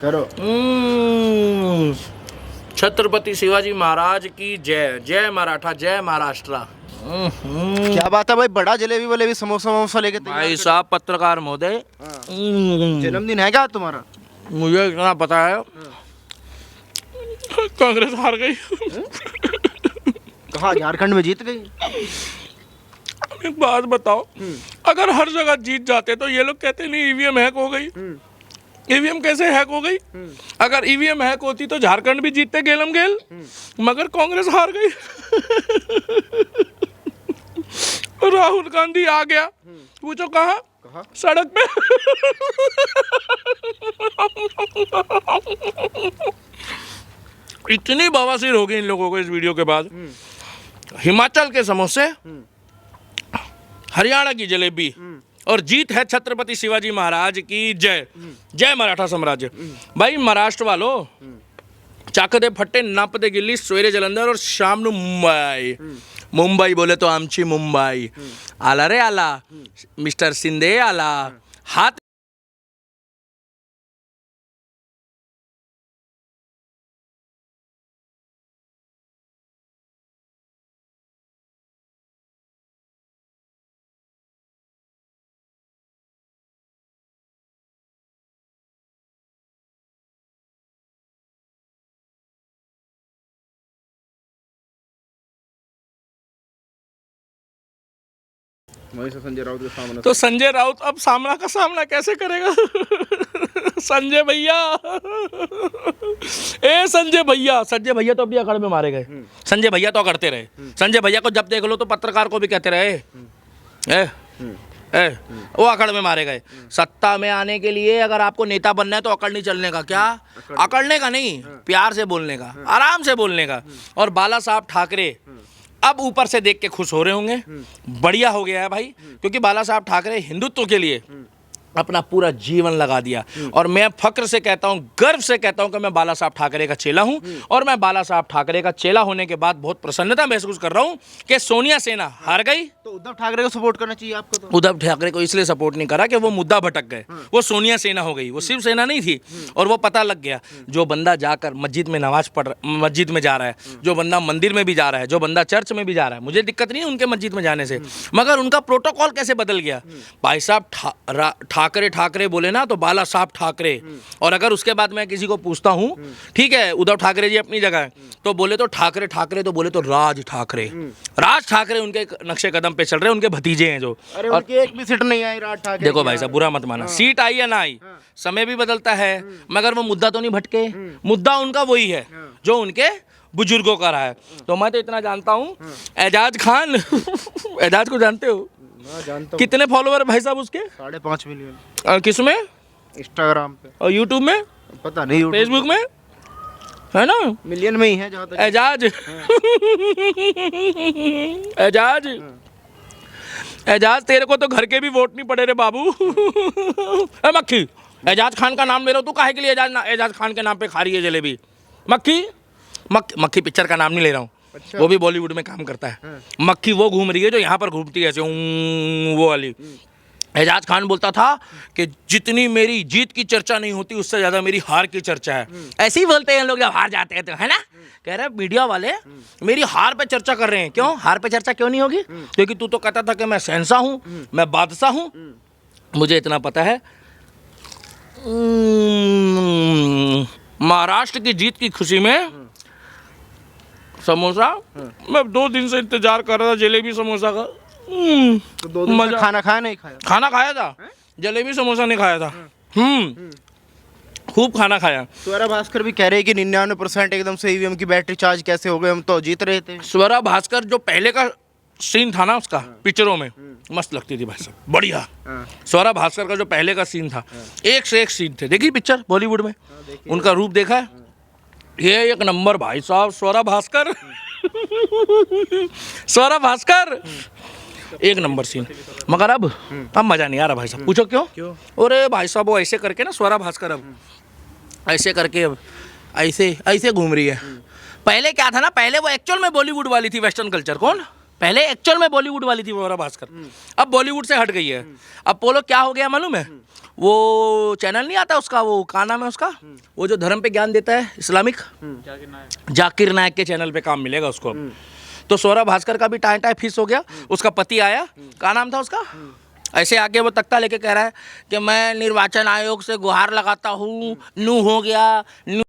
करो। छत्रपति शिवाजी महाराज की जय। जय मराठा, जय महाराष्ट्र। क्या बात है भाई, बड़ा जलेबी वलेबी समोसा वमोसा लेके तैयार भाई कर- साहब पत्रकार महोदय, हाँ। जन्मदिन है क्या तुम्हारा? मुझे इतना पता है कांग्रेस हार गई। कहाँ, झारखंड में जीत गई? एक बात बताओ, अगर हर जगह जीत जाते तो ये लोग कहते नहीं ईवीएम हैक हो गई। ईवीएम कैसे हैक हो गई? अगर ईवीएम हैक होती तो झारखंड भी जीतते गेलम गेल, मगर कांग्रेस हार गई। राहुल गांधी आ गया, पूछो कहाँ? कहाँ? सड़क पे। इतनी बवासीर हो गई इन लोगों को इस वीडियो के बाद। हिमाचल के समोसे, हरियाणा की जलेबी और जीत है छत्रपति शिवाजी महाराज की जय। जय मराठा साम्राज्य। भाई महाराष्ट्र वालों, चाकदे फट्टे नापदे गिल्ली, सवेरे जलंधर और शाम नु मुंबई। मुंबई बोले तो आमची मुंबई। आला रे आला, मिस्टर शिंदे आला। हाथ वहीं से संजय राउत के सामने तो संजय राउत अब सामना का सामना कैसे करेगा? संजय भैया, ए संजय भैया, संजय भैया तो अभी अखाड़े में मारे गए। संजय भैया तो करते रहे। संजय भैया को जब देख लो तो पत्रकार को भी कहते रहे ए, वो अकड़ में मारे गए। सत्ता में आने के लिए अगर आपको नेता बनना है तो अकड़ नहीं चलने का। क्या अकड़ने का नहीं, प्यार से बोलने का, आराम से बोलने का। और बाला साहब ठाकरे अब ऊपर से देख के खुश हो रहे होंगे, बढ़िया हो गया है भाई, क्योंकि बाला साहब ठाकरे हिंदुत्व के लिए अपना पूरा जीवन लगा दिया। और मैं फक्र से कहता हूं, गर्व से कहता हूं कि मैं बाला साहब ठाकरे का चेला हूं। और मैं बाला साहब ठाकरे का चेला होने के बाद बहुत प्रसन्नता महसूस कर रहा हूं कि सोनिया सेना हार गई। तो उद्धव ठाकरे को सपोर्ट करना चाहिए आपको। तो उद्धव ठाकरे को इसलिए सपोर्ट नहीं करा कि वो मुद्दा भटक गए। वो सोनिया सेना हो गई, वो शिवसेना नहीं थी। और वो पता लग गया, जो बंदा जाकर मस्जिद में नमाज पढ़, मस्जिद में जा रहा है, जो बंदा मंदिर में भी जा रहा है, जो बंदा चर्च में भी जा रहा है, मुझे दिक्कत नहीं है उनके मस्जिद में जाने से, मगर उनका प्रोटोकॉल कैसे बदल गया। भाई साहब ठाकरे बोले ना तो बाला साहब ठाकरे। और अगर उसके बाद मैं किसी को पूछता हूँ, ठीक है उद्धव ठाकरे जी अपनी जगह है, तो बोले तो ठाकरे ठाकरे, तो बोले तो राज ठाकरे। राज ठाकरे उनके नक्शे कदम पे चल रहे हैं, उनके भतीजे हैं जो। अरे उनकी एक भी सीट नहीं आई राज ठाकरे। देखो भाई साहब, बुरा मत माना, सीट आई या ना आई, समय भी बदलता है, मगर वो मुद्दा तो नहीं भटके। मुद्दा उनका वही है जो उनके बुजुर्गों का रहा है। तो मैं तो इतना जानता हूँ, एजाज खान, एजाज को जानते हो? जानता हूँ। कितने फॉलोवर भाई साहब उसके? 5.5 मिलियन। किसमें? इंस्टाग्राम पे और यूट्यूब में? पता नहीं, फेसबुक में है ना? मिलियन में ही है जहाँ तक। एजाज, एजाज, एजाज तेरे को तो घर के भी वोट नहीं पड़े रे बाबू। ए मक्खी, एजाज खान का नाम ले रहा हूँ, तू काहे के लिए एजाज खान के नाम पे खा रही है जलेबी? मक्खी, मक्खी पिक्चर का नाम नहीं ले रहा हूँ। अच्छा। वो भी बॉलीवुड में काम करता है। मक्खी वो घूम रही है जो यहाँ पर घूमती है ऐसे, वो वाली। एजाज खान बोलता था कि जितनी मेरी जीत की चर्चा नहीं होती, उससे ज्यादा मेरी हार की चर्चा है। ऐसे ही बोलते हैं लोग जब हार जाते हैं तो, है ना? कह रहे मीडिया वाले मेरी हार पे चर्चा कर रहे हैं। क्यों हार पे चर्चा क्यों नहीं होगी? क्योंकि तू तो कहता था कि मैं शहंशाह हूँ, मैं बादशाह हूँ। मुझे इतना पता है, महाराष्ट्र की जीत की खुशी में समोसा, मैं 2 दिन से इंतजार कर रहा था जलेबी समोसा का। तो 2 दिन से खाना खाया नहीं खाया? खाना खाया था, जलेबी समोसा नहीं खाया था। खूब खाना खाया। स्वरा भास्कर भी कह रहे हैं कि 99% एकदम से ईवीएम की बैटरी चार्ज कैसे हो गए, हम तो जीत रहे थे। स्वरा भास्कर जो पहले का सीन था ना उसका, पिक्चरों में मस्त लगती थी भाई साहब, बढ़िया। स्वरा भास्कर का जो पहले का सीन था, एक से एक सीन थे। देखी पिक्चर बॉलीवुड में, उनका रूप देखा है, ये एक नंबर भाई साहब। स्वरा भास्कर, स्वरा भास्कर एक नंबर सीन। मगर अब मजा नहीं आ रहा भाई साहब। पूछो क्यों? अरे भाई साहब वो ऐसे करके ना, स्वरा भास्कर अब ऐसे करके अब ऐसे घूम रही है। पहले क्या था ना, पहले वो एक्चुअल में बॉलीवुड वाली थी, वेस्टर्न कल्चर। कौन? पहले एक्चुअल में बॉलीवुड वाली थी स्वरा भास्कर, अब बॉलीवुड से हट गई है। अब बोलो क्या हो गया मालूम है? वो चैनल नहीं आता उसका, वो क्या नाम है उसका, वो जो धर्म पे ज्ञान देता है इस्लामिक, जाकिर नायक के चैनल पे काम मिलेगा उसको अब। तो सौरभ भास्कर का भी टाइम टाइम फिक्स हो गया, उसका पति आया, क्या नाम था उसका, ऐसे आके वो तख्ता लेके कह रहा है कि मैं निर्वाचन आयोग से गुहार लगाता हूँ, नू हो गया, नू